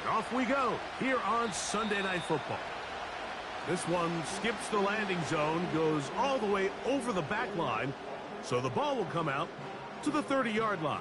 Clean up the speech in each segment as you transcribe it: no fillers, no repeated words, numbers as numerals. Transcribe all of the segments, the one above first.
Off we go here on Sunday Night Football. This one skips the landing zone, goes all the way over the back line, so the ball will come out to the 30-yard line.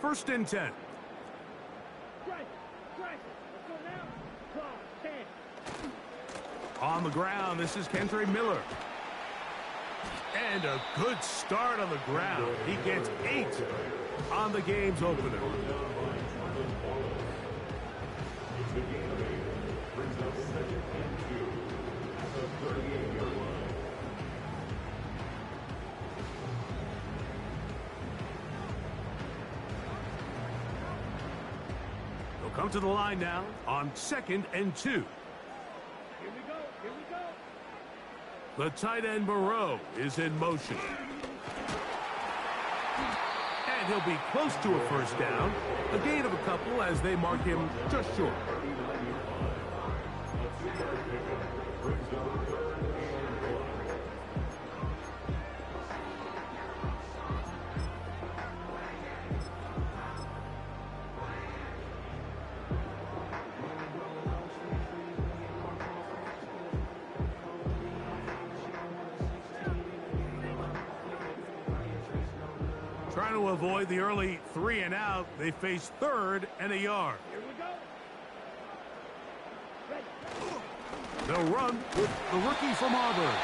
First and 10. On the ground, this is Kendre Miller. And a good start on the ground. He gets 8 on the game's opener. Come to the line now on 2nd and 2. Here we go. The tight end Moreau is in motion. And he'll be close to a first down. A gain of a couple as they mark him just short. Trying to avoid the early 3 and out, they face 3rd and a yard. Here we go. They'll run with the rookie from Auburn.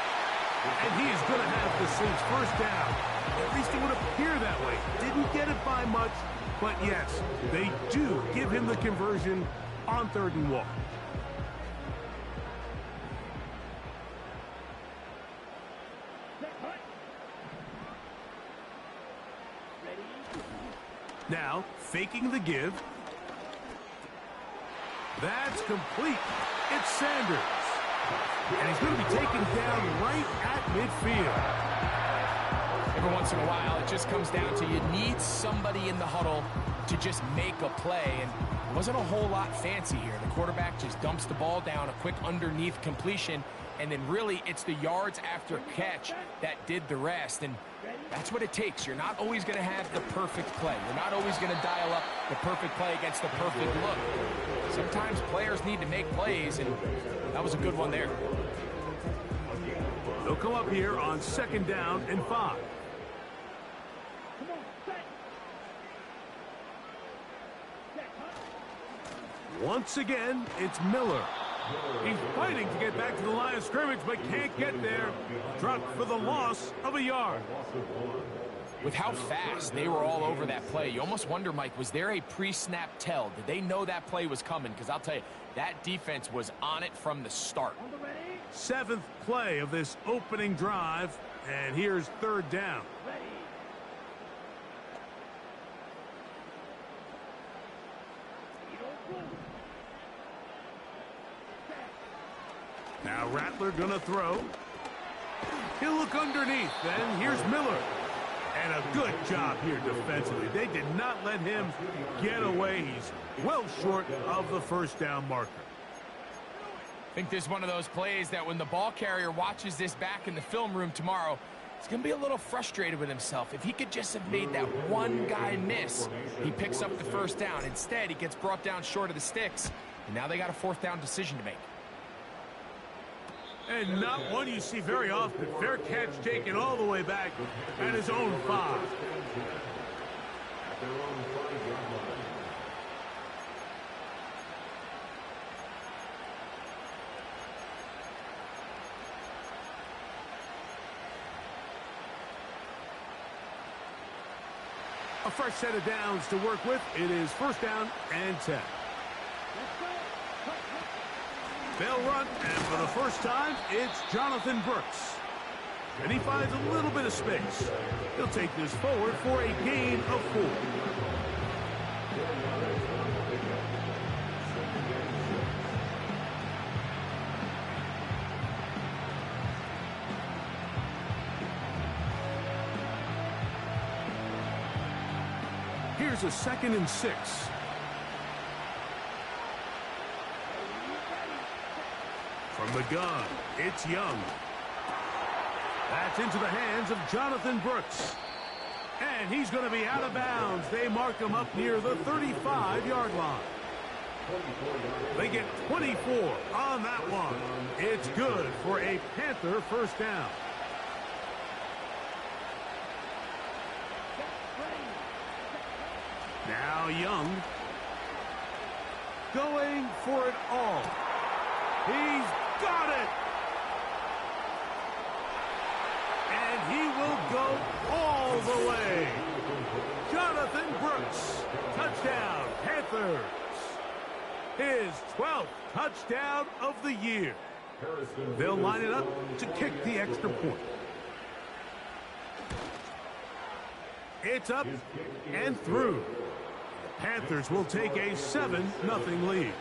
And he is going to have the Saints first down. At least it would appear that way. Didn't get it by much, but yes, they do give him the conversion on 3rd and 1. Now, faking the give. That's complete. It's Sanders. And he's going to be taken down right at midfield. Every once in a while, it just comes down to you need somebody in the huddle to just make a play. And it wasn't a whole lot fancy here. The quarterback just dumps the ball down, a quick underneath completion, and then really it's the yards after catch that did the rest. And that's what it takes. You're not always going to have the perfect play. You're not always going to dial up the perfect play against the perfect look. Sometimes players need to make plays, and that was a good one there. They'll come up here on 2nd down and 5. Once again, it's Miller. He's fighting to get back to the line of scrimmage, but can't get there. Dropped for the loss of a yard. With how fast they were all over that play, you almost wonder, Mike, was there a pre-snap tell? Did they know that play was coming? Because I'll tell you, that defense was on it from the start. 7th play of this opening drive, and here's 3rd down. Now Rattler gonna throw. He'll look underneath, and here's Miller. And a good job here defensively. They did not let him get away. He's well short of the first down marker. I think this is one of those plays that when the ball carrier watches this back in the film room tomorrow, he's going to be a little frustrated with himself. If he could just have made that one guy miss, he picks up the first down. Instead, he gets brought down short of the sticks, and now they got a 4th down decision to make. And not one you see very often. Fair catch taken all the way back at his own 5. A fresh set of downs to work with. It is 1st down and 10. They'll run, and for the first time, it's Jonathan Brooks. And he finds a little bit of space. He'll take this forward for a gain of 4. Here's a 2nd and 6. From the gun, it's Young. That's into the hands of Jonathan Brooks. And he's going to be out of bounds. They mark him up near the 35-yard line. They get 24 on that one. It's good for a Panther first down. Now Young going for it all. He's got it. And he will go all the way. Jonathan Brooks, touchdown, Panthers. His 12th touchdown of the year. They'll line it up to kick the extra point. It's up and through. The Panthers will take a 7-0 lead.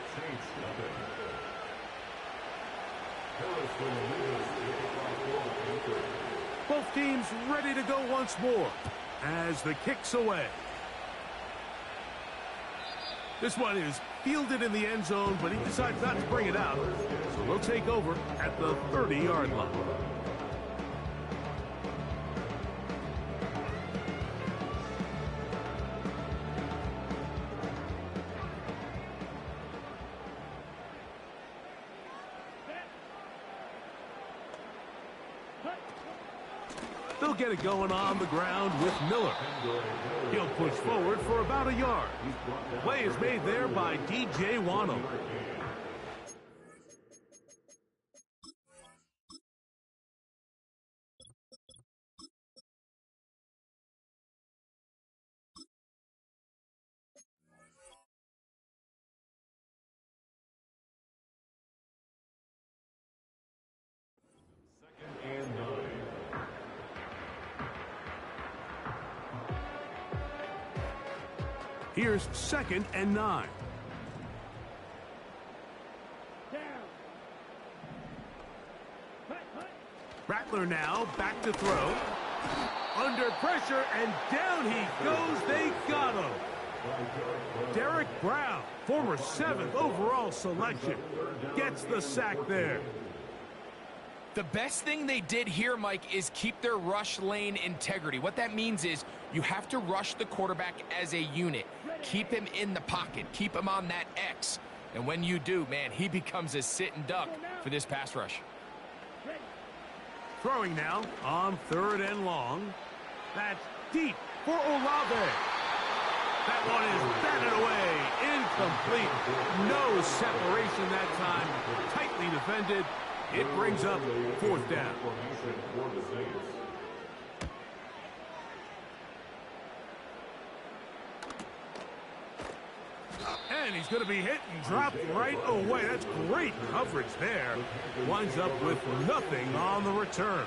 Both teams ready to go once more as the kick's away. This one is fielded in the end zone, but he decides not to bring it out. So they'll take over at the 30-yard line. They'll get it going on the ground with Miller. He'll push forward for about a yard. Play is made there by D.J. Wano. Here's 2nd and 9. Rattler now back to throw. Under pressure, and down he goes. They got him. Derek Brown, former 7th overall selection, gets the sack there. The best thing they did here, Mike, is keep their rush lane integrity. What that means is you have to rush the quarterback as a unit. Keep him in the pocket. Keep him on that X. And when you do, man, he becomes a sit and duck for this pass rush. Throwing now on 3rd and long. That's deep for Olave. That one is batted away. Incomplete. No separation that time. Tightly defended. It brings up 4th down. And he's going to be hit and dropped right away. That's great coverage there. Winds up with nothing on the return.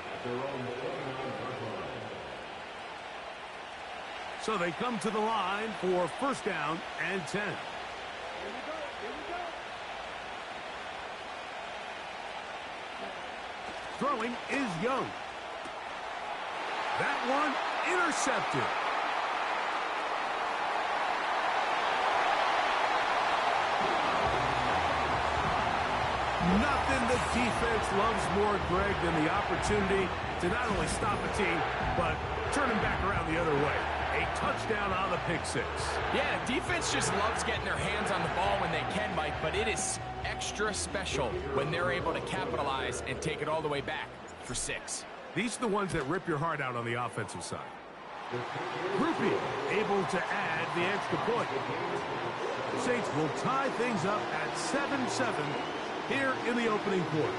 So they come to the line for 1st down and 10. Throwing is Young. That one intercepted. Nothing the defense loves more, Greg, than the opportunity to not only stop a team, but turn them back around the other way. A touchdown on the pick 6. Yeah, defense just loves getting their hands on the ball when they can, Mike, but it is extra special when they're able to capitalize and take it all the way back for 6. These are the ones that rip your heart out on the offensive side. Groupie able to add the extra point. The Saints will tie things up at 7-7 here in the opening quarter.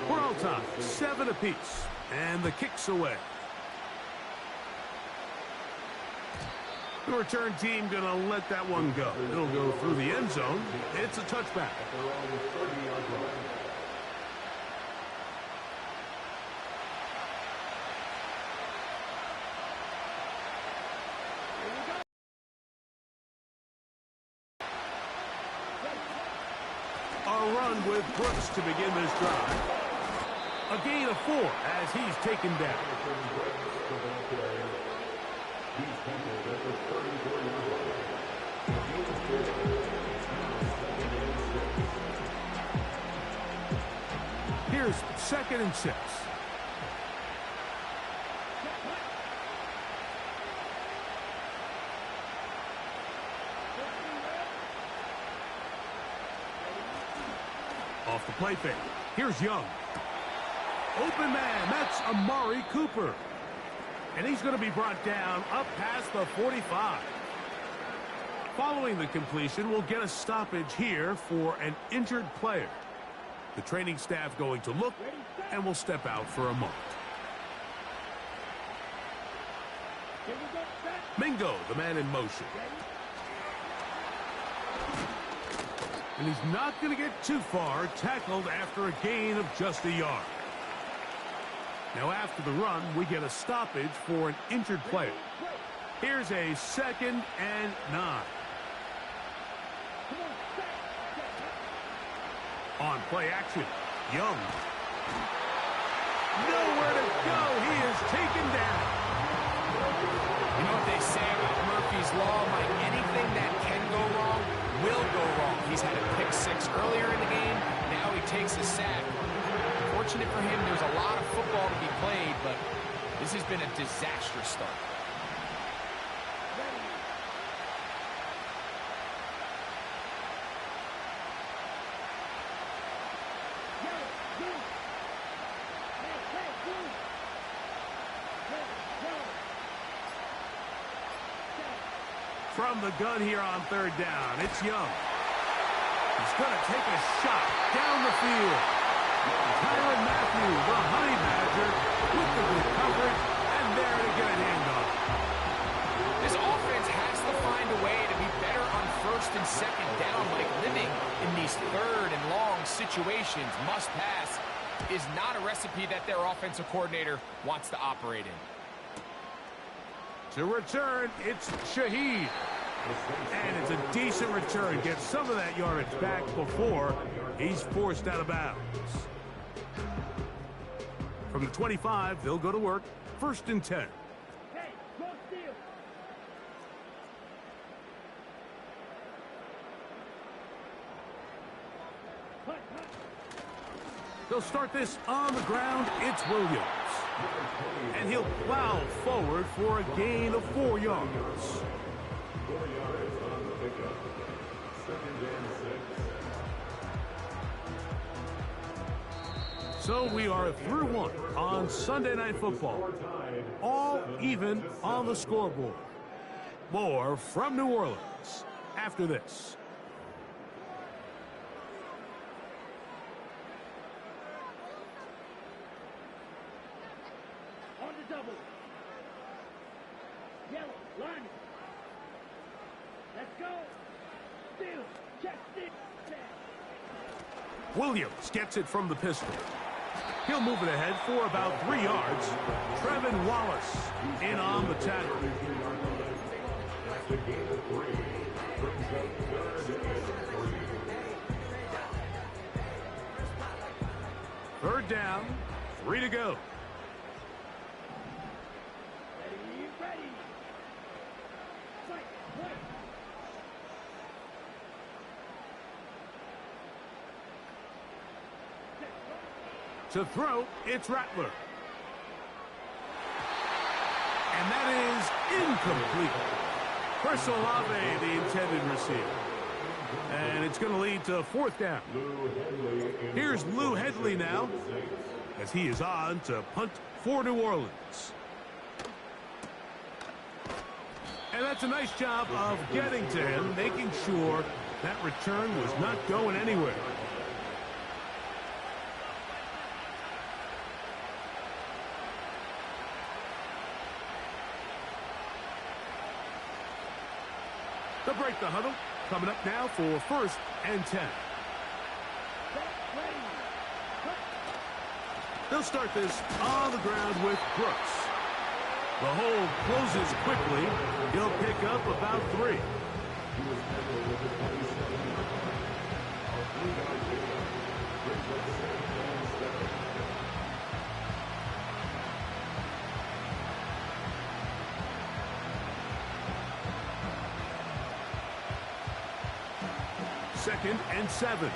We're all tied, 7 apiece, and the kick's away. The return team going to let that one go. It'll go through the end zone. It's a touchback. A run with Brooks to begin this drive. A gain of 4 as he's taken down. Here's 2nd and 6. Off the play fake. Here's Young. Open man. That's Amari Cooper. And he's going to be brought down up past the 45. Following the completion, we'll get a stoppage here for an injured player. The training staff going to look and will step out for a moment. Mingo, the man in motion. And he's not going to get too far, tackled after a gain of just a yard. Now after the run, we get a stoppage for an injured player. Here's a 2nd and 9. On play action, Young. Nowhere to go. He is taken down. You know what they say about Murphy's Law, Mike? Anything that can go wrong will go wrong. He's had a pick 6 earlier in the game. Now he takes a sack. Fortunate for him, there's a lot of football to be played, but this has been a disastrous start. From the gun here on 3rd down, it's Young. He's going to take a shot down the field. Tyrann Mathieu, the Honey Badger, with the good coverage, and there to get a handoff. This offense has to find a way to be better on 1st and 2nd down, like living in these 3rd and long situations. Must pass is not a recipe that their offensive coordinator wants to operate in. To return, it's Shaheed. And it's a decent return. Gets some of that yardage back before he's forced out of bounds. From the 25, they'll go to work. 1st and 10. Hey, go steal. They'll start this on the ground. It's Williams. And he'll plow forward for a gain of 4 yards. 4 yards on the pickup. 2nd and 6. So we are through 1 on Sunday Night Football. All even on the scoreboard. More from New Orleans after this. On the double. Yellow, line it. Let's go. Steal. Check it. Williams gets it from the pistol. He'll move it ahead for about 3 yards. Trevin Wallace in on the tackle. Third down, 3 to go. Ready. Fight. Play. To throw, it's Rattler. And that is incomplete. Chris Olave, the intended receiver. And it's going to lead to 4th down. Here's Lou Hedley now, as he is on to punt for New Orleans. And that's a nice job of getting to him, making sure that return was not going anywhere. They'll break the huddle. Coming up now for 1st and 10. They'll start this on the ground with Brooks. The hold closes quickly. He'll pick up about 3. 2nd and 7.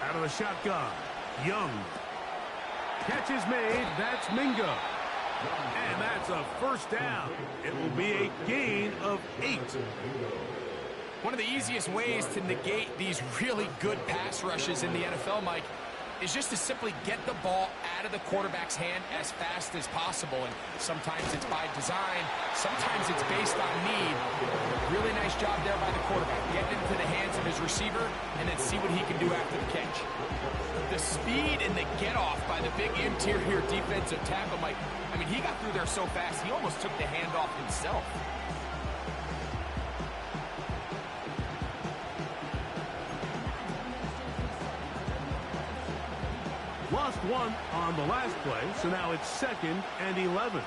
Out of the shotgun, Young. Catch is made. That's Mingo. And that's a first down. It will be a gain of 8. One of the easiest ways to negate these really good pass rushes in the NFL, Mike, is just to simply get the ball out of the quarterback's hand as fast as possible. And sometimes it's by design, sometimes it's based on need. Really nice job there by the quarterback. Get it into the hands of his receiver and then see what he can do after the catch. The speed and the get-off by the big interior defensive tackle, Mike, I mean, he got through there so fast, he almost took the handoff himself. Lost 1 on the last play, so now it's 2nd and 11.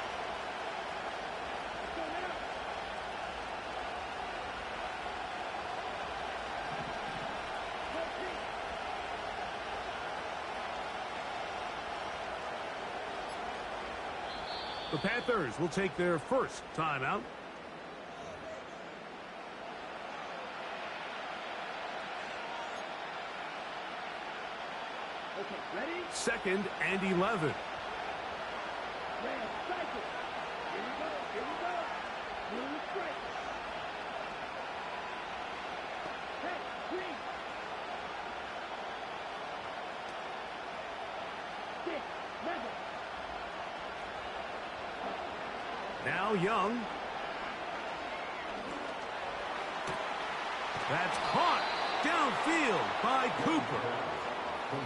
The Panthers will take their first timeout. Okay, ready? 2nd and 11. Red, cycle. Here we go, here we go. Blue straight. Hey, green. 6, level. Now Young. That's caught downfield by Cooper.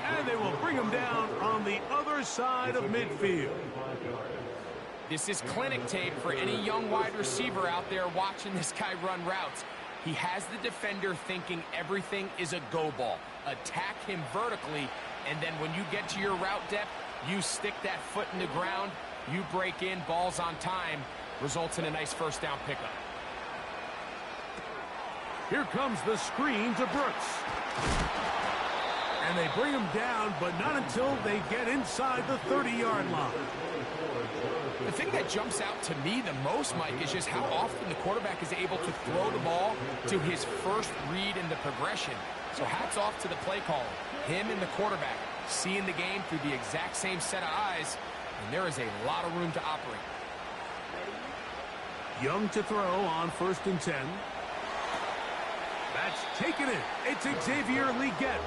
And they will bring him down on the other side of midfield. This is clinic tape for any young wide receiver out there watching this guy run routes. He has the defender thinking everything is a go ball. Attack him vertically, and then when you get to your route depth, you stick that foot in the ground, you break in, balls on time, results in a nice first down pickup. Here comes the screen to Brooks. And they bring him down, but not until they get inside the 30-yard line. The thing that jumps out to me the most, Mike, is just how often the quarterback is able to throw the ball to his first read in the progression. So hats off to the play caller. Him and the quarterback seeing the game through the exact same set of eyes, and there is a lot of room to operate. Young to throw on 1st and 10. That's taken it. It's Xavier Legette.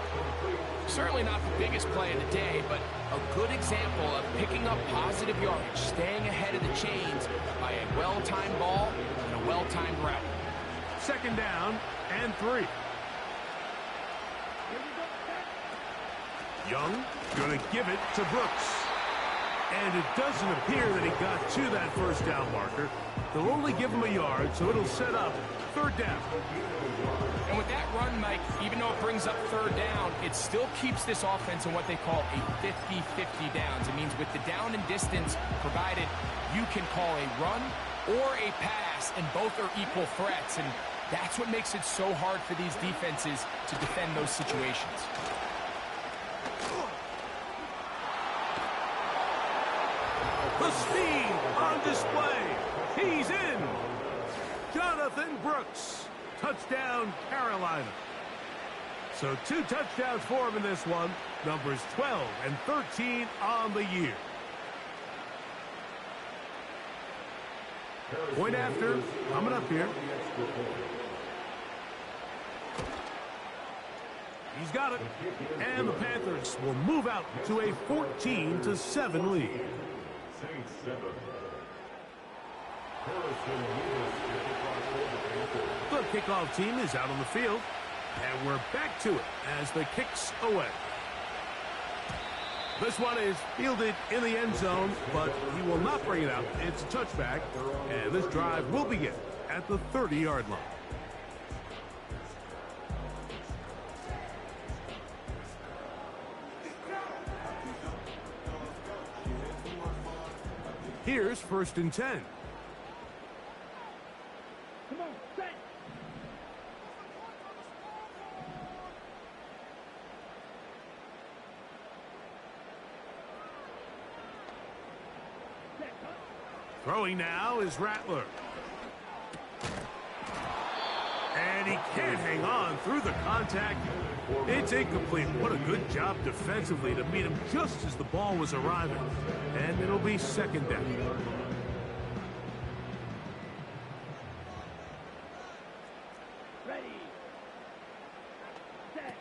Certainly not the biggest play of the day, but a good example of picking up positive yardage, staying ahead of the chains by a well-timed ball and a well-timed route. 2nd down and 3. Young going to give it to Brooks. And it doesn't appear that he got to that first down marker. They'll only give him a yard, so it'll set up 3rd down. And with that run, Mike, even though it brings up 3rd down, it still keeps this offense in what they call a 50-50 downs. It means with the down and distance provided, you can call a run or a pass, and both are equal threats. And that's what makes it so hard for these defenses to defend those situations. The speed on display. He's in. Jonathan Brooks. Touchdown, Carolina. So 2 touchdowns for him in this one. Numbers 12 and 13 on the year. Point after coming up here. He's got it. And the Panthers will move out to a 14-7 lead. The kickoff team is out on the field, and we're back to it as the kick's away. This one is fielded in the end zone, but he will not bring it out. It's a touchback, and this drive will begin at the 30-yard line. Here's 1st and 10. Come on, set. Set, huh? Throwing now is Rattler. And he can't hang on through the contact. It's incomplete. What a good job defensively to meet him just as the ball was arriving. And it'll be second down. Ready. Set.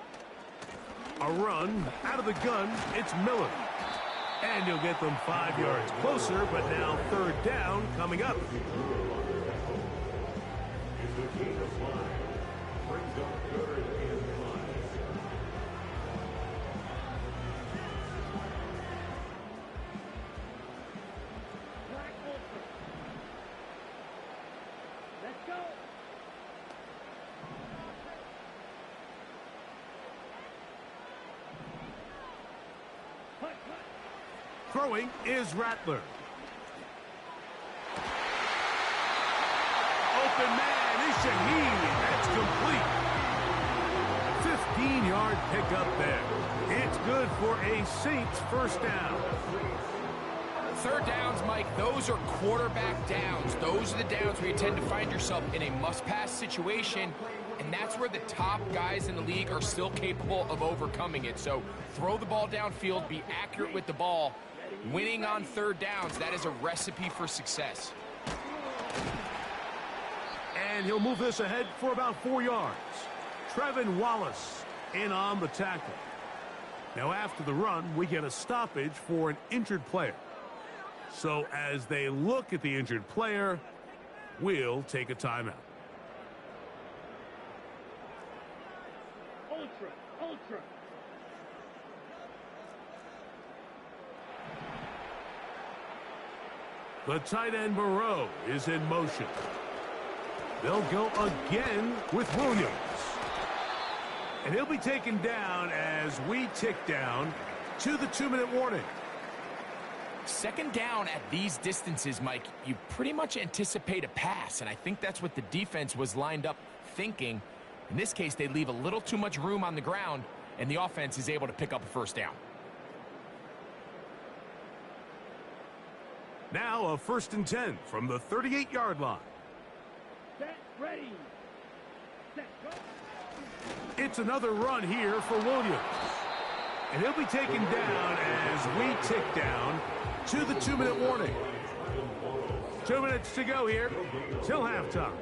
A run out of the gun. It's Miller. And he'll get them 5 yards closer, but now third down coming up. Let's go. Putt, putt. Throwing is Rattler. Open man is Shaheen. That's complete. 15-yard pickup there. It's good for a Saints first down. Third downs, Mike, those are quarterback downs. Those are the downs where you tend to find yourself in a must-pass situation, and that's where the top guys in the league are still capable of overcoming it. So throw the ball downfield, be accurate with the ball. Winning on third downs, that is a recipe for success. And he'll move this ahead for about 4 yards. Trevin Wallace in on the tackle. Now after the run, we get a stoppage for an injured player. So as they look at the injured player, we'll take a timeout. Ultra, ultra. The tight end Moreau is in motion. They'll go again with Williams. And he'll be taken down as we tick down to the 2-minute warning. Second down at these distances, Mike, you pretty much anticipate a pass, and I think that's what the defense was lined up thinking. In this case, they leave a little too much room on the ground, and the offense is able to pick up a first down. Now a 1st and 10 from the 38-yard line. Set, ready. Set, go. It's another run here for Williams. And he'll be taken down as we tick down to the 2-minute warning. 2 minutes to go here till halftime.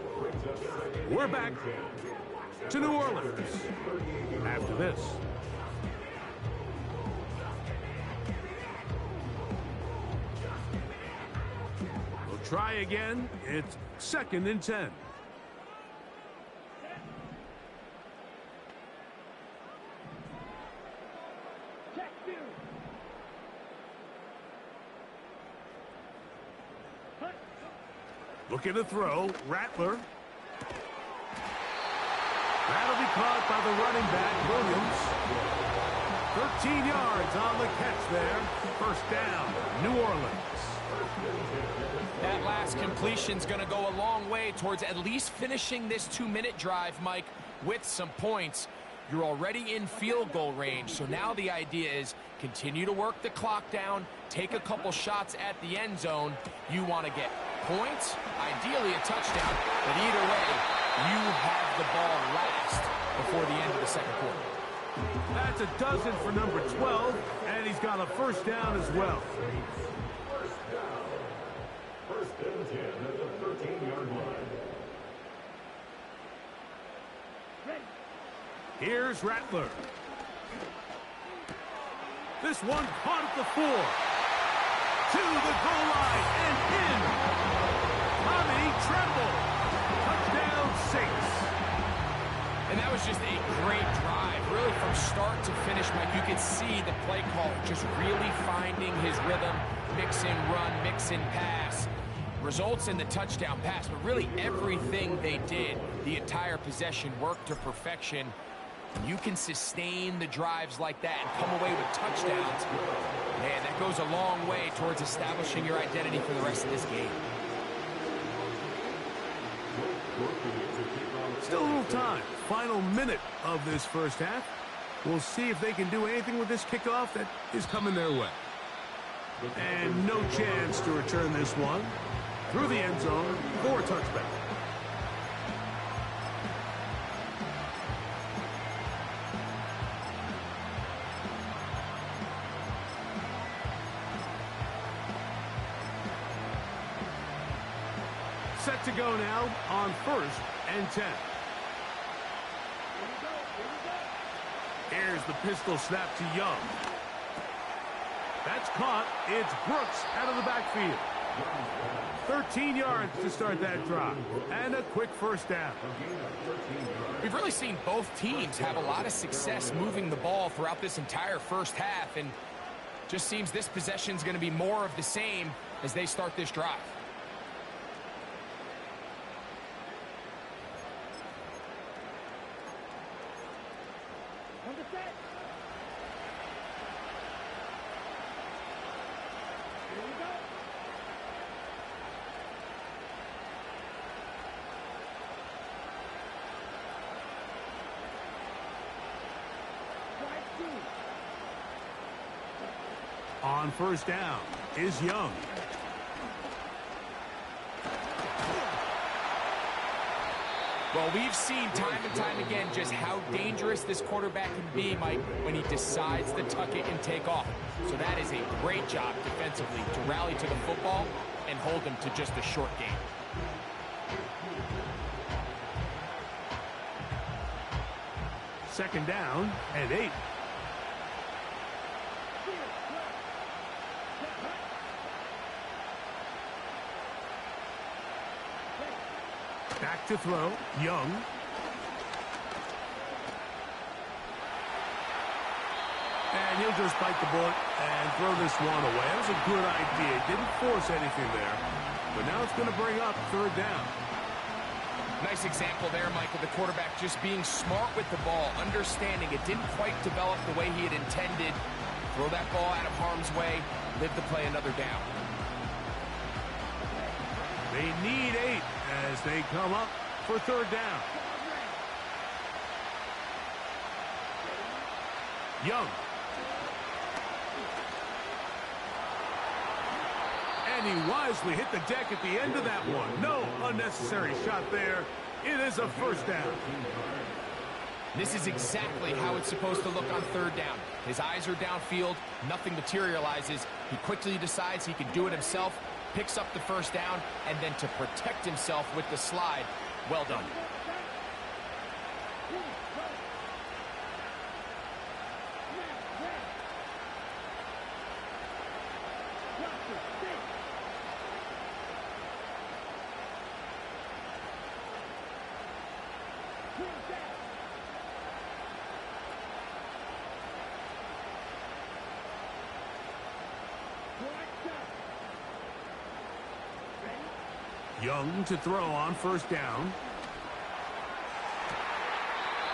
We're back to New Orleans after this. We'll try again. It's 2nd and 10. Check two. Putt. Looking to throw. Rattler. That'll be caught by the running back, Williams. 13 yards on the catch there. First down, New Orleans. That last completion's going to go a long way towards at least finishing this 2-minute drive, Mike, with some points. You're already in field goal range, so now the idea is continue to work the clock down, take a couple shots at the end zone. You want to get points, ideally a touchdown, but either way, you have the ball last before the end of the second quarter. That's a dozen for number 12, and he's got a first down as well. First and 10 at the 13-yard line. Ready. Here's Rattler. This one caught at the 4. To the goal line and in. Tommy Tremble. Touchdown Saints. And that was just a great drive, really from start to finish, Mike. You could see the play caller just really finding his rhythm, mix and run, mix and pass. Results in the touchdown pass, but really everything they did, the entire possession worked to perfection. You can sustain the drives like that and come away with touchdowns. Man, that goes a long way towards establishing your identity for the rest of this game. Still a little time. Final minute of this first half. We'll see if they can do anything with this kickoff that is coming their way. And no chance to return this one. through the end zone for a touchback. Set to go now on 1st and 10. Here's the pistol snap to Young. That's caught. It's Brooks out of the backfield. 13 yards to start that drive. And a quick first down. We've really seen both teams have a lot of success moving the ball throughout this entire first half. And just seems this possession is going to be more of the same as they start this drive. On 1st down is Young. Well, we've seen time and time again just how dangerous this quarterback can be, Mike, when he decides to tuck it and take off. So that is a great job defensively to rally to the football and hold him to just a short game. Second down and 8. Back to throw, Young. And he'll just bite the bullet and throw this one away. That was a good idea. Didn't force anything there. But now it's going to bring up 3rd down. Nice example there, Mike, of the quarterback just being smart with the ball, understanding it didn't quite develop the way he had intended. Throw that ball out of harm's way, live to play another down. They need 8 as they come up for 3rd down. Young. And he wisely hit the deck at the end of that one. No unnecessary shot there. It is a 1st down. This is exactly how it's supposed to look on 3rd down. His eyes are downfield, nothing materializes. He quickly decides he can do it himself, picks up the 1st down, and then to protect himself with the slide. Well done. Young to throw on 1st down.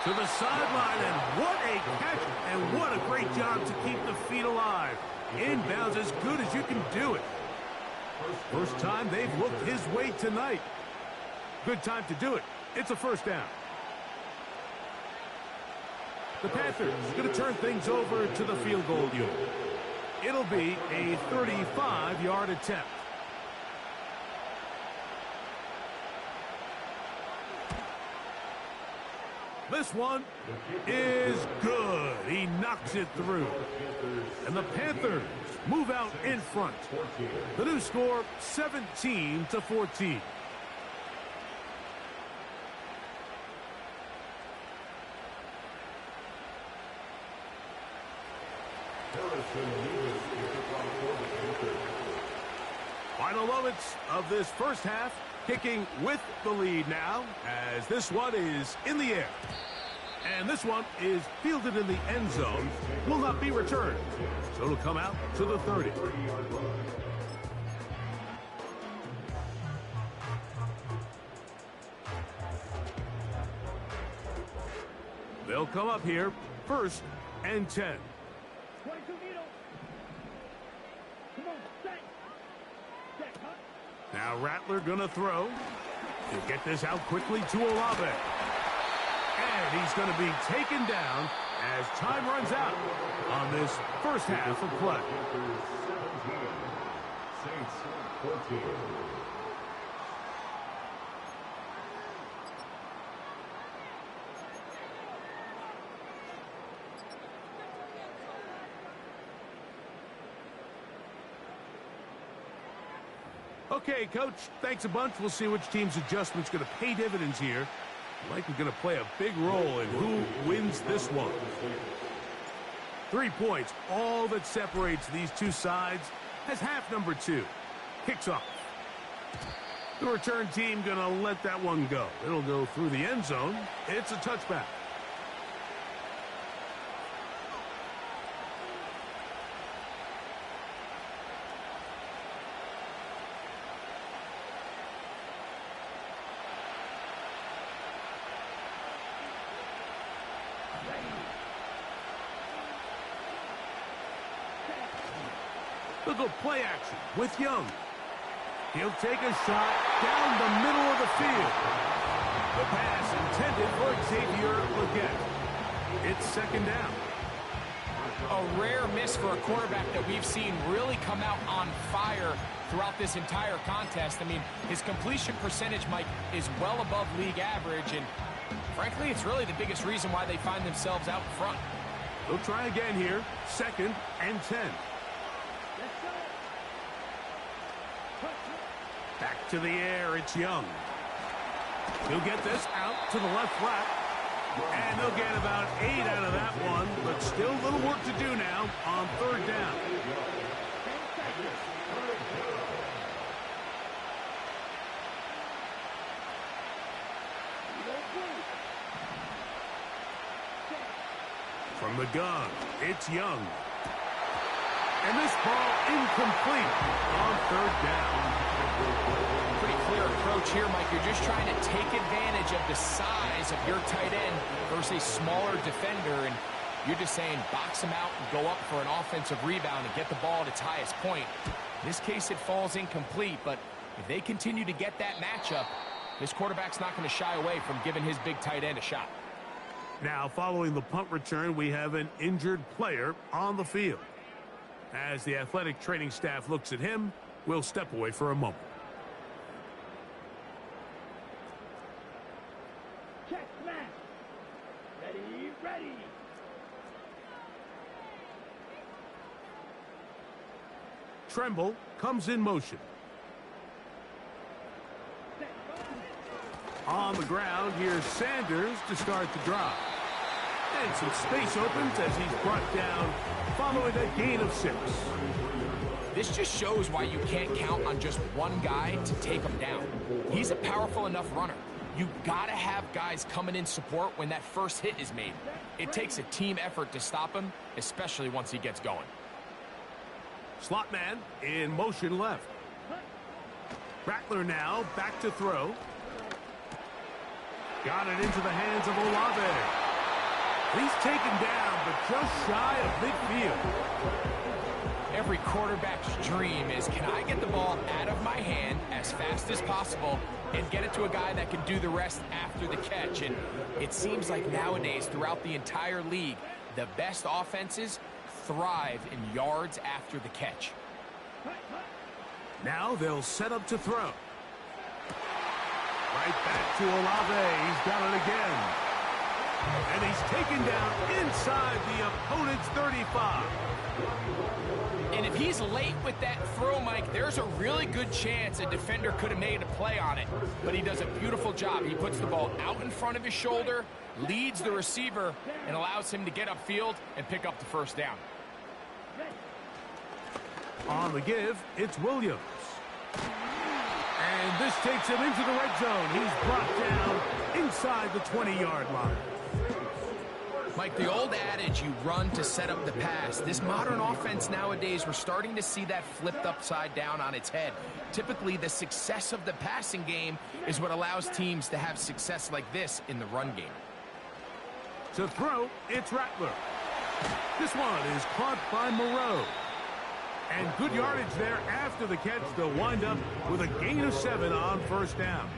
To the sideline, and what a catch, and what a great job to keep the feet alive. Inbounds as good as you can do it. First time they've looked his way tonight. Good time to do it. It's a 1st down. The Panthers going to turn things over to the field goal unit. It'll be a 35-yard attempt. This one is good. He knocks it through. And the Panthers move out in front. The new score, 17-14. Final moments of this first half. Kicking with the lead now, as this one is in the air. And this one is fielded in the end zone. Will not be returned. So it'll come out to the 30. They'll come up here, 1st and 10. Now Rattler gonna throw. He'll get this out quickly to Olave. And he's gonna be taken down as time runs out on this first half of play. Okay, Coach, thanks a bunch. We'll see which team's adjustment's going to pay dividends here. Likely going to play a big role in who wins this one. 3 points, all that separates these two sides, as half number 2 kicks off. The return team going to let that one go. It'll go through the end zone. It's a touchback. Look at play action with Young. He'll take a shot down the middle of the field. The pass intended for Xavier Legette. It's second down. A rare miss for a quarterback that we've seen really come out on fire throughout this entire contest. I mean, his completion percentage, Mike, is well above league average, and frankly, it's really the biggest reason why they find themselves out front. They'll try again here. 2nd and 10. Back to the air, it's Young. He'll get this out to the left flat. And they'll get about 8 out of that one, but still a little work to do now on 3rd down. From the gun, it's Young. And this ball incomplete on 3rd down. Pretty clear approach here, Mike. You're just trying to take advantage of the size of your tight end versus a smaller defender, and you're just saying box him out and go up for an offensive rebound and get the ball at its highest point. In this case, it falls incomplete, but if they continue to get that matchup, this quarterback's not going to shy away from giving his big tight end a shot. Now, following the punt return, we have an injured player on the field. As the athletic training staff looks at him, we'll step away for a moment. Check, smash. Ready, ready. Tremble comes in motion. On the ground, here's Sanders to start the drive. And some space opens as he's brought down following a gain of 6. This just shows why you can't count on just one guy to take him down. He's a powerful enough runner. You gotta have guys coming in support when that first hit is made. It takes a team effort to stop him, especially once he gets going. Slot man in motion left. Rattler now back to throw. Got it into the hands of Olave. He's taken down, but just shy of midfield. Every quarterback's dream is, can I get the ball out of my hand as fast as possible and get it to a guy that can do the rest after the catch? And it seems like nowadays, throughout the entire league, the best offenses thrive in yards after the catch. Now they'll set up to throw. Right back to Olave. He's got it again. And he's taken down inside the opponent's 35. And if he's late with that throw, Mike, there's a really good chance a defender could have made a play on it. But he does a beautiful job. He puts the ball out in front of his shoulder, leads the receiver, and allows him to get upfield and pick up the first down. On the give, it's Williams. And this takes him into the red zone. He's brought down inside the 20-yard line. Mike, the old adage, you run to set up the pass. This modern offense nowadays, we're starting to see that flipped upside down on its head. Typically, the success of the passing game is what allows teams to have success like this in the run game. To throw, it's Rattler. This one is caught by Moreau. And good yardage there after the catch. They'll wind up with a gain of 7 on first down.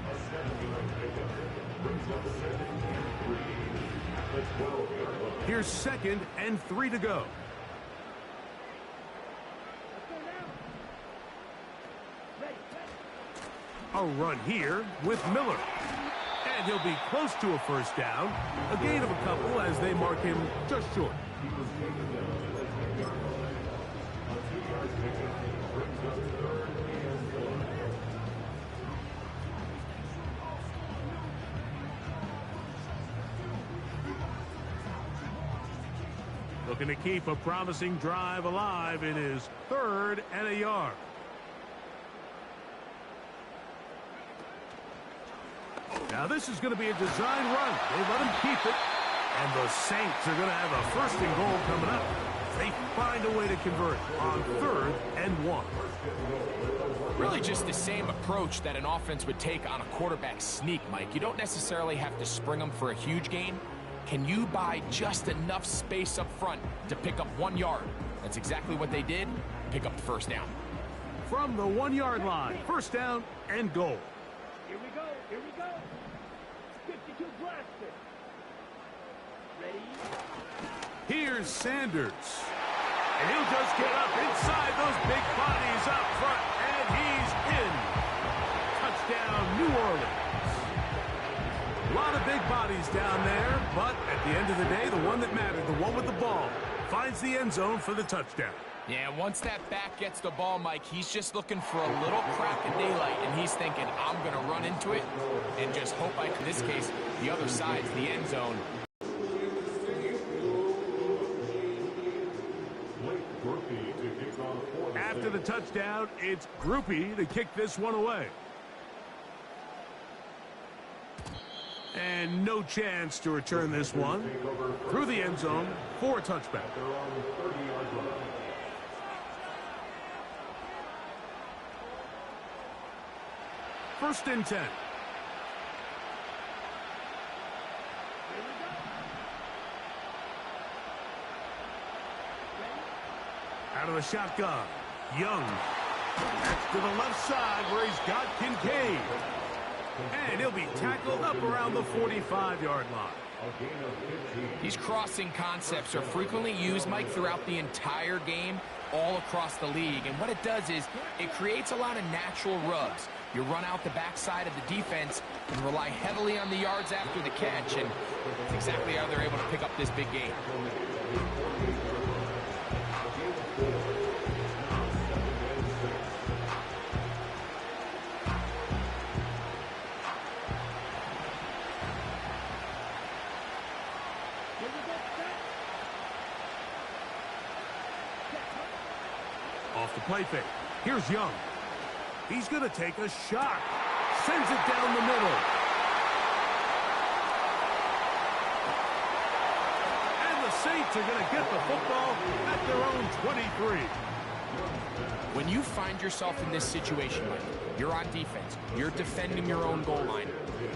Here's 2nd and 3 to go. A run here with Miller. And he'll be close to a first down. A gain of a couple as they mark him just short. Looking to keep a promising drive alive. It is 3rd and a yard. Now this is going to be a design run. They let him keep it. And the Saints are going to have a 1st and goal coming up. They find a way to convert on 3rd and 1. Really just the same approach that an offense would take on a quarterback sneak, Mike. You don't necessarily have to spring them for a huge gain. Can you buy just enough space up front to pick up 1 yard? That's exactly what they did. Pick up the 1st down. From the 1-yard line, 1st down and goal. Here we go. Here we go. 52 blaster. Ready? Here's Sanders. And he'll just get up inside those big bodies up front. And he's in. Touchdown, New Orleans. A lot of big bodies down there, but at the end of the day, the one that mattered, the one with the ball, finds the end zone for the touchdown. Yeah, once that back gets the ball, Mike, he's just looking for a little crack of daylight, and he's thinking, I'm going to run into it and just hope in this case, the other side's the end zone. After the touchdown, it's Groupie to kick this one away. And no chance to return this one through the end zone for a touchback. 1st and 10. Out of the shotgun, Young. That's to the left side where he's got Kincaid. And he'll be tackled up around the 45-yard line. These crossing concepts are frequently used, Mike, throughout the entire game, all across the league. And what it does is it creates a lot of natural rubs. You run out the backside of the defense and rely heavily on the yards after the catch, and that's exactly how they're able to pick up this big game. Off the play fake. Here's Young. He's going to take a shot. Sends it down the middle. And the Saints are going to get the football at their own 23. When you find yourself in this situation, Mike, you're on defense, you're defending your own goal line,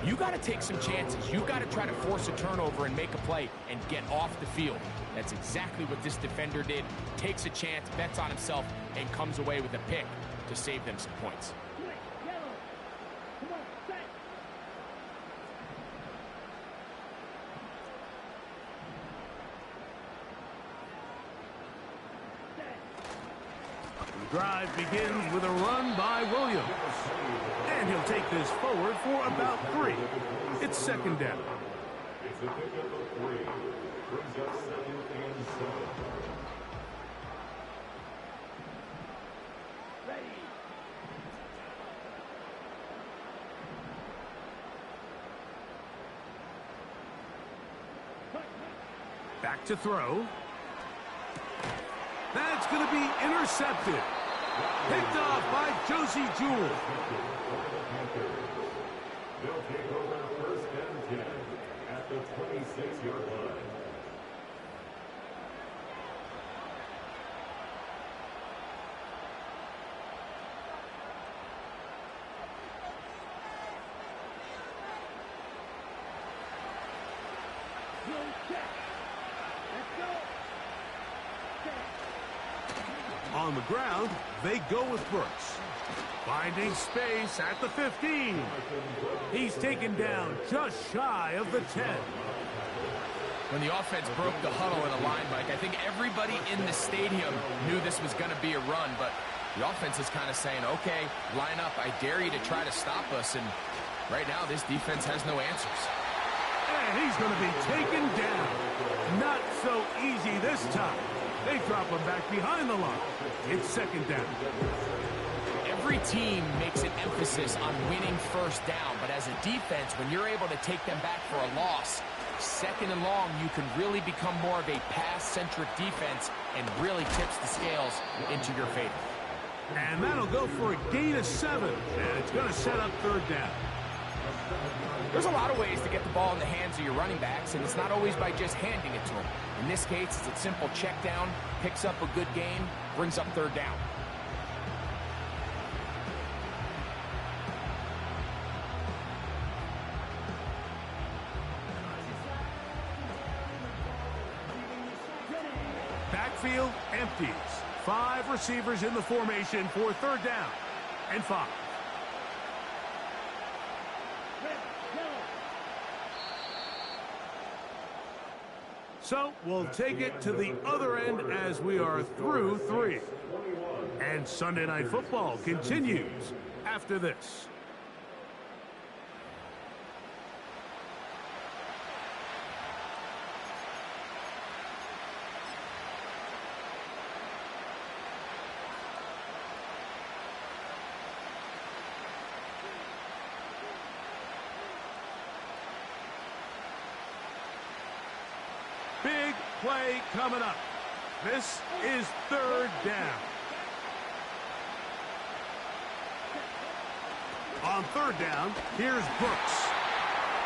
you got to take some chances. You got to try to force a turnover and make a play and get off the field. That's exactly what this defender did. Takes a chance, bets on himself, and comes away with a pick to save them some points. The drive begins with a run by Williams. And he'll take this forward for about 3. It's 2nd down. It's a pickup of 3. Brings up 2nd and 7. Back to throw. That's going to be intercepted. Picked off by Josie Jewell. They'll take over 1st and 10 at the 26-yard line. On the ground, they go with Brooks. Finding space at the 15. He's taken down just shy of the 10. When the offense broke the huddle in a line, Mike, I think everybody in the stadium knew this was going to be a run, but the offense is kind of saying, okay, line up, I dare you to try to stop us, and right now this defense has no answers. And he's going to be taken down. Not so easy this time. They drop him back behind the line. It's 2nd down. Every team makes an emphasis on winning 1st down, but as a defense, when you're able to take them back for a loss, second and long, you can really become more of a pass-centric defense and really tips the scales into your favor. And that'll go for a gain of 7, and it's going to set up third down. There's a lot of ways to get the ball in the hands of your running backs, and it's not always by just handing it to them. In this case, it's a simple check down, picks up a good gain, brings up third down. Backfield empties. 5 receivers in the formation for third down and 5. So we'll take it to the other end as we are through 3. And Sunday Night Football continues after this. Big play coming up. This is third down. On third down, here's Brooks.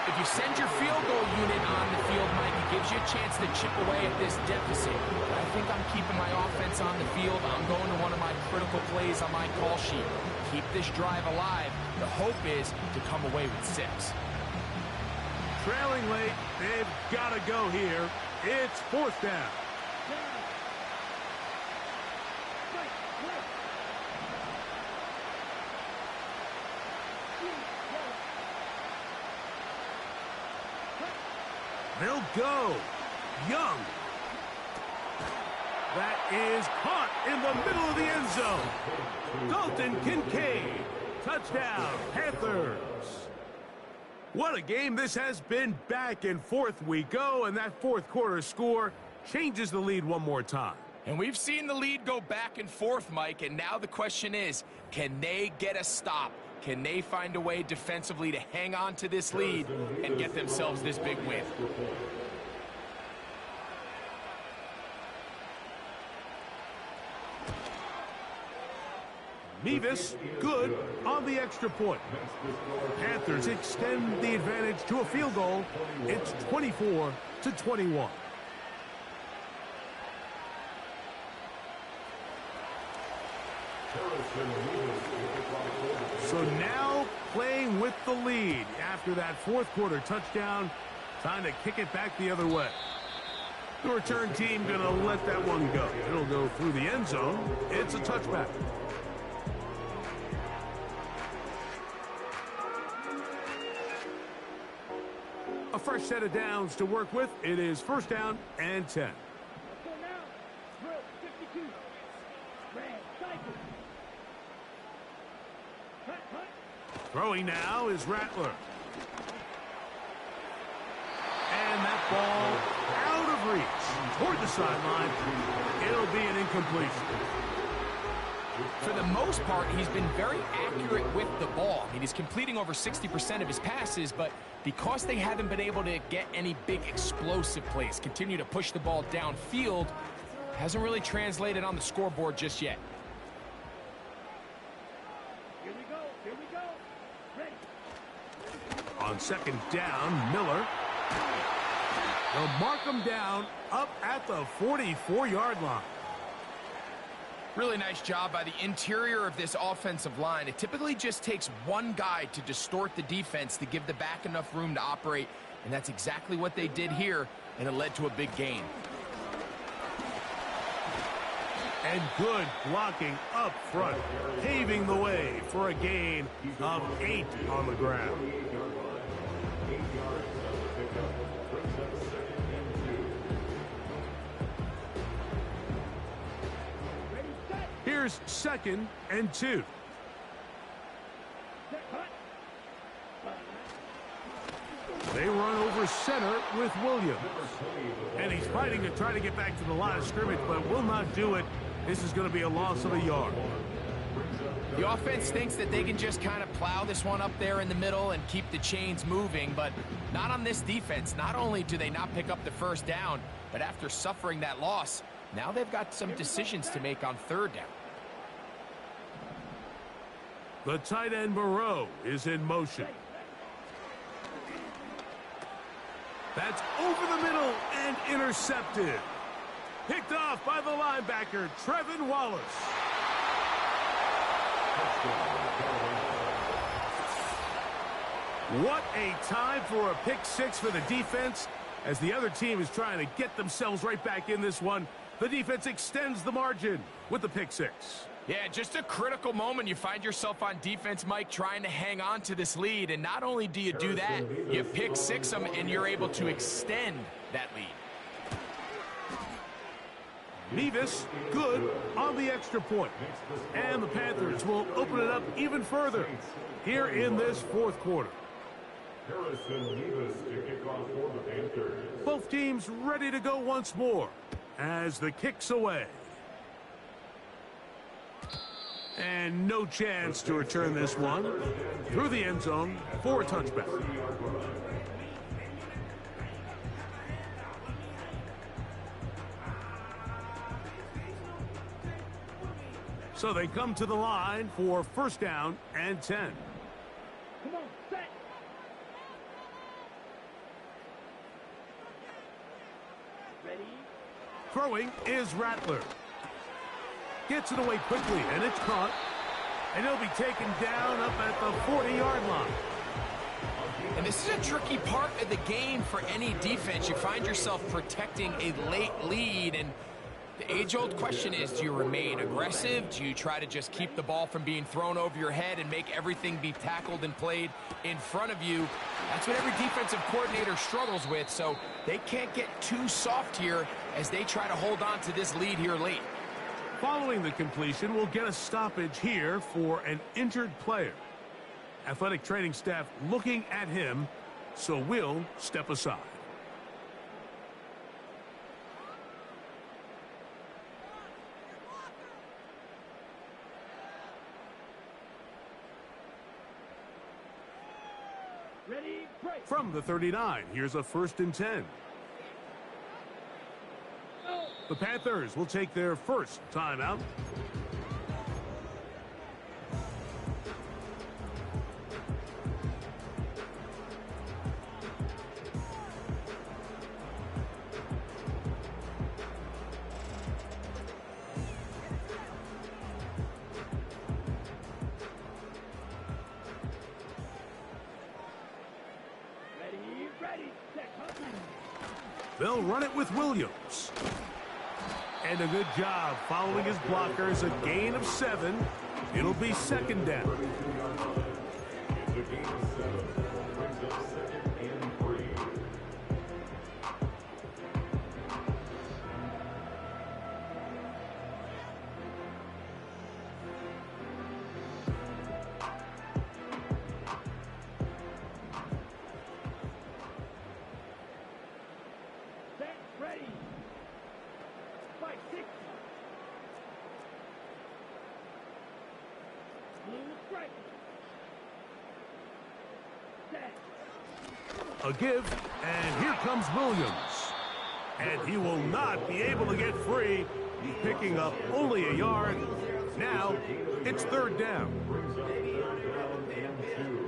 If you send your field goal unit on the field, Mike, it gives you a chance to chip away at this deficit. But I think I'm keeping my offense on the field. I'm going to one of my critical plays on my call sheet. Keep this drive alive. The hope is to come away with 6. Trailing late, they've got to go here. It's fourth down. They'll go. Young. That is caught in the middle of the end zone. Dalton Kincaid. Touchdown, Panthers. What a game this has been. Back and forth we go, and that fourth quarter score changes the lead one more time. And we've seen the lead go back and forth, Mike, and now the question is, can they get a stop? Can they find a way defensively to hang on to this lead and get themselves this big win? Mevis, good on the extra point. Panthers extend the advantage to a field goal. It's 24-21. So now playing with the lead after that fourth quarter touchdown. Time to kick it back the other way. The return team going to let that one go. It'll go through the end zone. It's a touchback. A fresh set of downs to work with. It is first down and 10. Throwing now is Rattler. And that ball out of reach toward the sideline. It'll be an incompletion. For the most part, he's been very accurate with the ball. I mean, he's completing over 60% of his passes, but because they haven't been able to get any big explosive plays, continue to push the ball downfield, hasn't really translated on the scoreboard just yet. Here we go. Here we go. Ready. On second down, Miller. They'll mark him down up at the 44-yard line. Really nice job by the interior of this offensive line. It typically just takes one guy to distort the defense to give the back enough room to operate, and that's exactly what they did here, and it led to a big gain. And good blocking up front, paving the way for a gain of 8 on the ground. Here's second and 2. They run over center with Williams. And he's fighting to try to get back to the line of scrimmage, but will not do it. This is going to be a loss of a yard. The offense thinks that they can just kind of plow this one up there in the middle and keep the chains moving, but not on this defense. Not only do they not pick up the first down, but after suffering that loss, now they've got some decisions to make on third down. The tight end Moreau is in motion. That's over the middle and intercepted. Picked off by the linebacker, Trevin Wallace. What a time for a pick six for the defense. As the other team is trying to get themselves right back in this one, the defense extends the margin with the pick six. Yeah, just a critical moment. You find yourself on defense, Mike, trying to hang on to this lead. And not only do you do that, you pick six them, and you're able to extend that lead. Nevis, good on the extra point. And the Panthers will open it up even further here in this fourth quarter. Harrison Nevis to kick off for the Panthers. Both teams ready to go once more as the kick's away. And no chance to return this one through the end zone for a touchback. So they come to the line for first down and 10. Come on, set. Ready? Throwing is Rattler. Gets it away quickly, and it's caught. And he'll be taken down up at the 40-yard line. And this is a tricky part of the game for any defense. You find yourself protecting a late lead, and the age-old question is, do you remain aggressive? Do you try to just keep the ball from being thrown over your head and make everything be tackled and played in front of you? That's what every defensive coordinator struggles with, so they can't get too soft here as they try to hold on to this lead here late. Following the completion, we'll get a stoppage here for an injured player. Athletic training staff looking at him, so we'll step aside. Ready, break. From the 39, here's a 1st and 10. The Panthers will take their first timeout. Ready, set, They'll run it with Williams. And a good job following his blockers, a gain of 7. It'll be 2nd down. The gain of 7 brings up 2nd and 3. set, ready. 5, 6. Blue strike. Set. A give, and here comes Williams. And he will not be able to get free, picking up only a yard. Now, it's 3rd down. Brings up 3rd down and 2.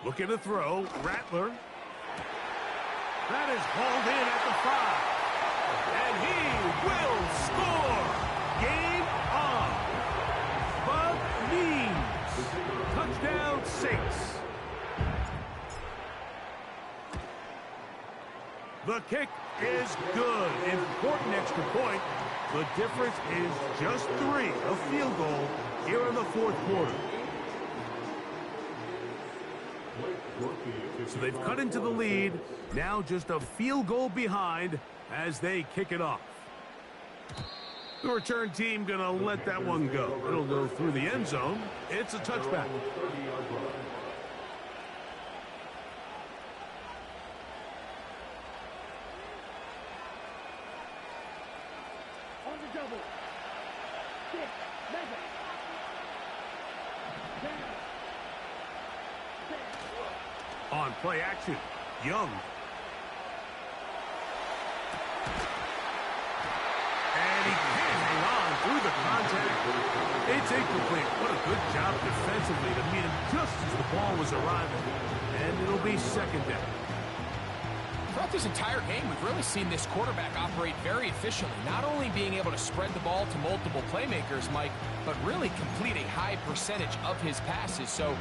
Looking to throw, Rattler. That is hauled in at the 5. And he will score. Game on. Bud Means. Touchdown Saints. The kick is good. Important extra point. The difference is just 3, a field goal here in the 4th quarter. So they've cut into the lead. Now just a field goal behind as they kick it off. The return team going to let that one go. It'll go through the end zone. It's a touchback. On the double. 6, mega. Down. On play action, Young. And he can't hang on through the contact. It's incomplete. What a good job defensively to meet him just as the ball was arriving. And it'll be second down. Throughout this entire game, we've really seen this quarterback operate very efficiently, not only being able to spread the ball to multiple playmakers, Mike, but really complete a high percentage of his passes. So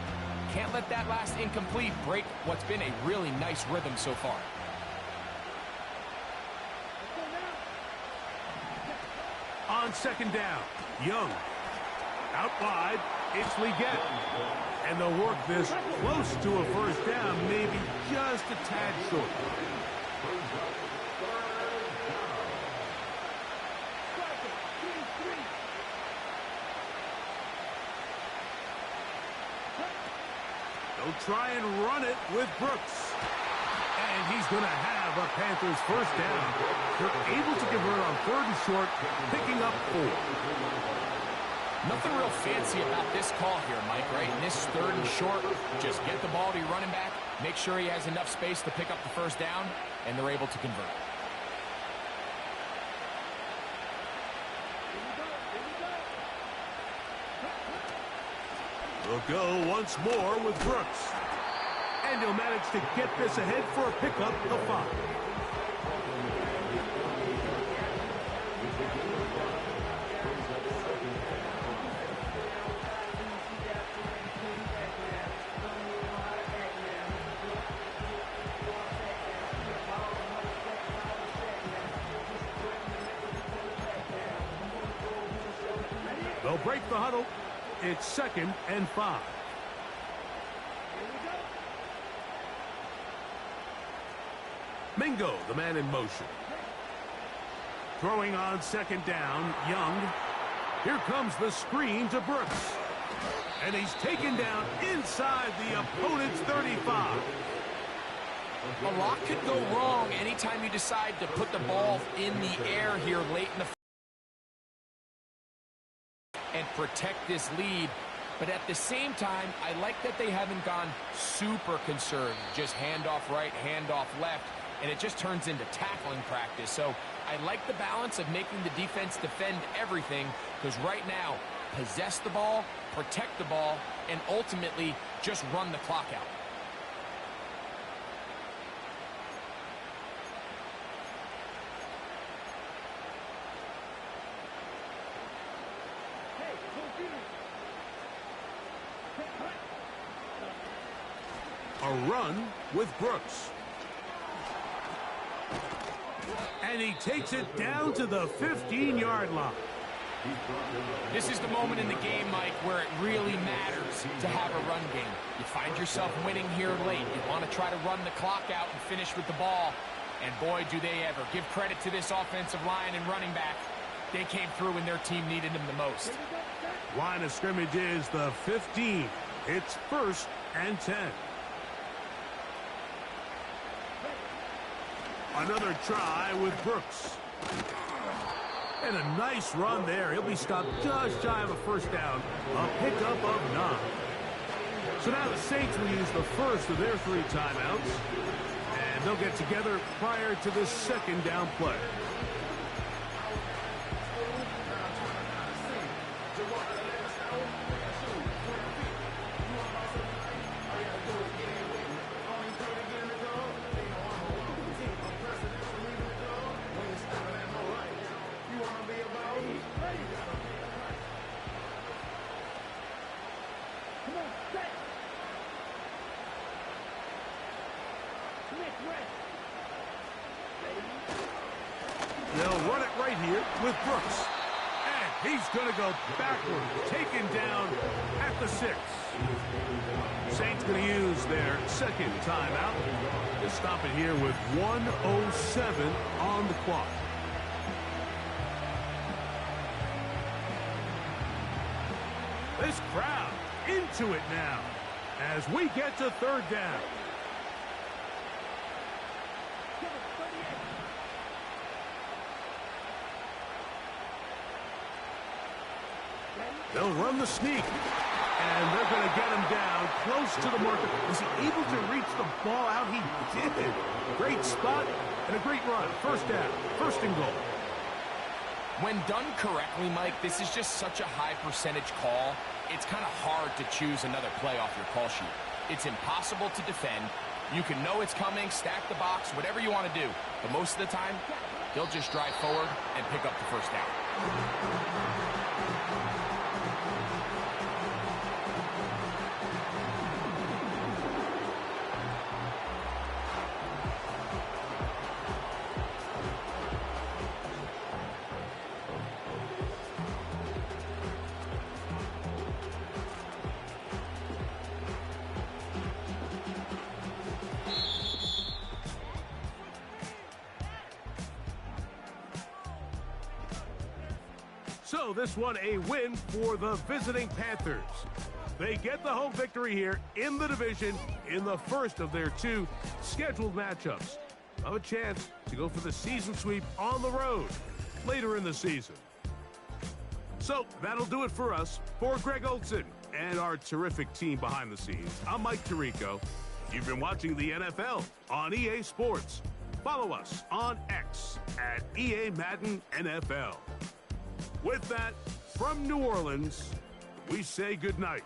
can't let that last incomplete break what's been a really nice rhythm so far. On second down, Young. Out wide, it's Leggett. And they'll work this close to a first down, maybe just a tad short. They'll try and run it with Brooks. And he's going to have a Panthers first down. They're able to convert on 3rd and short, picking up 4. Nothing real fancy about this call here, Mike, right? In this 3rd and short, just get the ball to your running back, make sure he has enough space to pick up the first down, and they're able to convert. We'll go once more with Brooks. And he'll manage to get this ahead for a pickup of 5. They'll break the huddle. It's 2nd and 5. Mingo, the man in motion. Throwing on 2nd down, Young. Here comes the screen to Brooks. And he's taken down inside the opponent's 35. A lot could go wrong anytime you decide to put the ball in the air here late in the and protect this lead. But at the same time, I like that they haven't gone super conservative. Just handoff right, handoff left, and it just turns into tackling practice. So I like the balance of making the defense defend everything, because right now, possess the ball, protect the ball, and ultimately just run the clock out. A run with Brooks. And he takes it down to the 15-yard line. This is the moment in the game, Mike, where it really matters to have a run game. You find yourself winning here late. You want to try to run the clock out and finish with the ball. And boy, do they ever. Give credit to this offensive line and running back. They came through when their team needed them the most. Line of scrimmage is the 15. It's 1st and 10. Another try with Brooks. And a nice run there. He'll be stopped just shy of a first down. A pickup of 9. So now the Saints will use the first of their 3 timeouts. And they'll get together prior to this 2nd down play. They'll run it right here with Brooks. And he's going to go backward, taken down at the 6. Saints going to use their 2nd timeout to stop it here with 1:07 on the clock. This crowd into it now as we get to third down. They'll run the sneak. And they're going to get him down close to the marker. Was he able to reach the ball out? He did. Great spot and a great run. First down, first and goal. When done correctly, Mike, this is just such a high percentage call. It's kind of hard to choose another play off your call sheet. It's impossible to defend. You can know it's coming, stack the box, whatever you want to do. But most of the time, they'll just drive forward and pick up the first down. So this one a win for the visiting Panthers. They get the home victory here in the division in the first of their two scheduled matchups. Have a chance to go for the season sweep on the road later in the season. So that'll do it for us. For Greg Olson and our terrific team behind the scenes, I'm Mike Tirico. You've been watching the NFL on EA Sports. Follow us on X at EA Madden NFL. With that, from New Orleans, we say goodnight.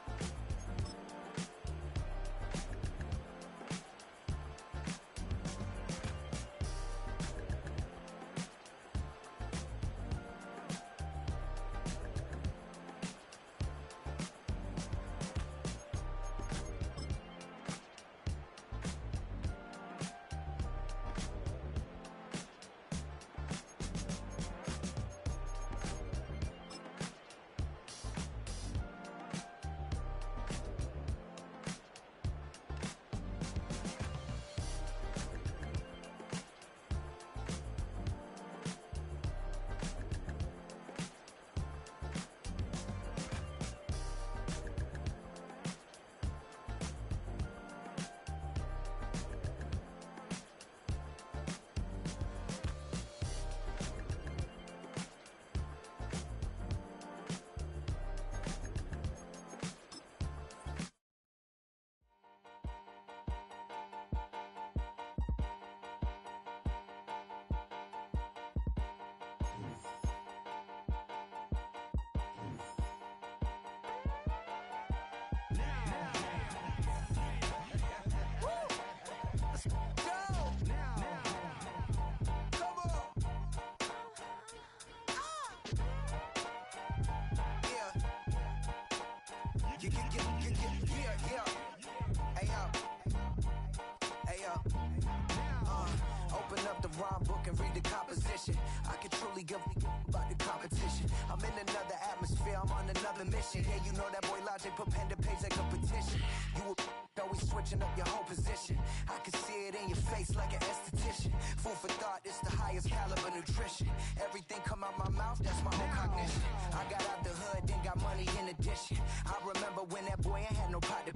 Open up the rhyme book and read the composition. I can truly give about the competition. I'm in another atmosphere, I'm on another mission. Yeah, you know that boy Logic put pen to page like a petition. You always switching up your whole position. I can see it in your face like an esthetician. Food for thought, it's the highest caliber nutrition. Everything come out my mouth, that's my whole cognition. I got out the hood, then got money in addition. I remember when that boy ain't had no pot to.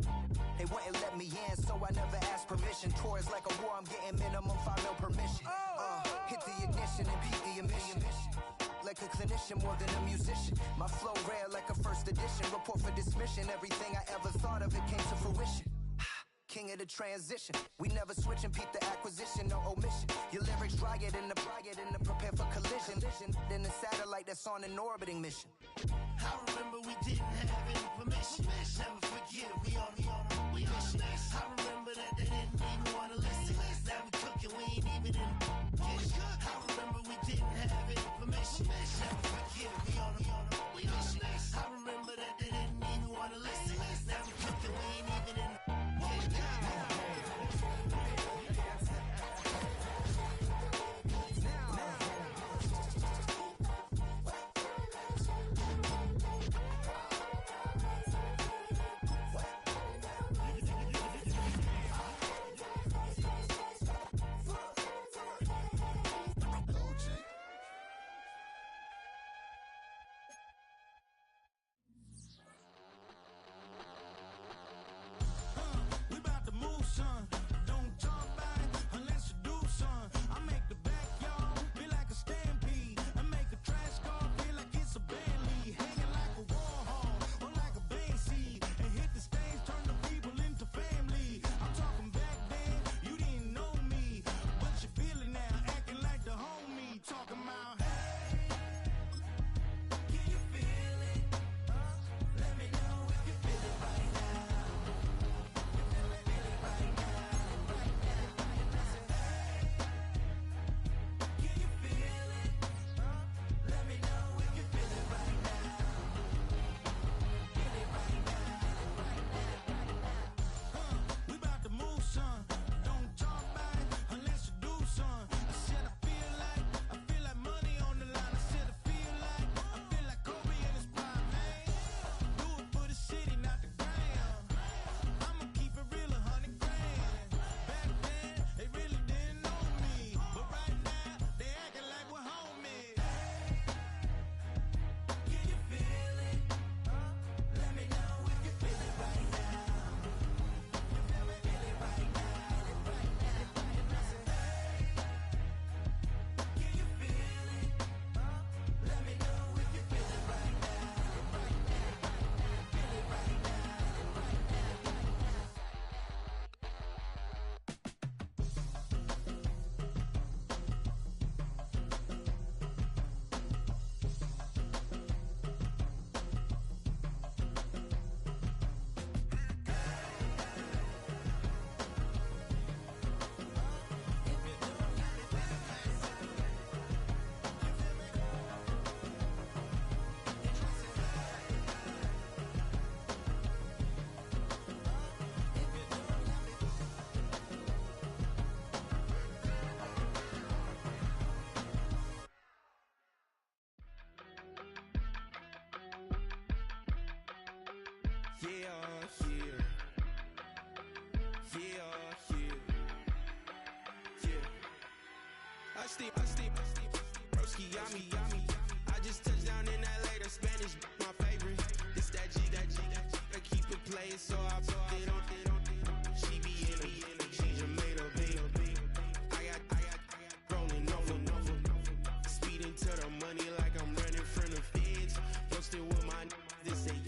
They wouldn't let me in, so I never asked permission. Tours like a war, I'm getting minimum 5 mil permission. Hit the ignition and beat the emission. Like a clinician more than a musician. My flow rare like a first edition. Report for dismission. Everything I ever thought of, it came to fruition. King of the transition. We never switch and peep the acquisition, no omission. Your lyrics dry it in the prepare for collision. Then the satellite that's on an orbiting mission. I remember we didn't have any permission. Never forget it, we on a mission. I remember that they didn't even want to listen. Now we cooking, we ain't even in the kitchen. I remember we didn't have any permission. Never forget it, we on a mission. I remember that they didn't even want to listen. Now we cooking, we ain't even in the Broski, yummy. I just touched down in LA, the Spanish, my favorite. This that G. I keep it playing, so I put it on. She be in a she just made a big. I got rolling over. Speeding to the money like I'm running from the feds. Posted with my this ain't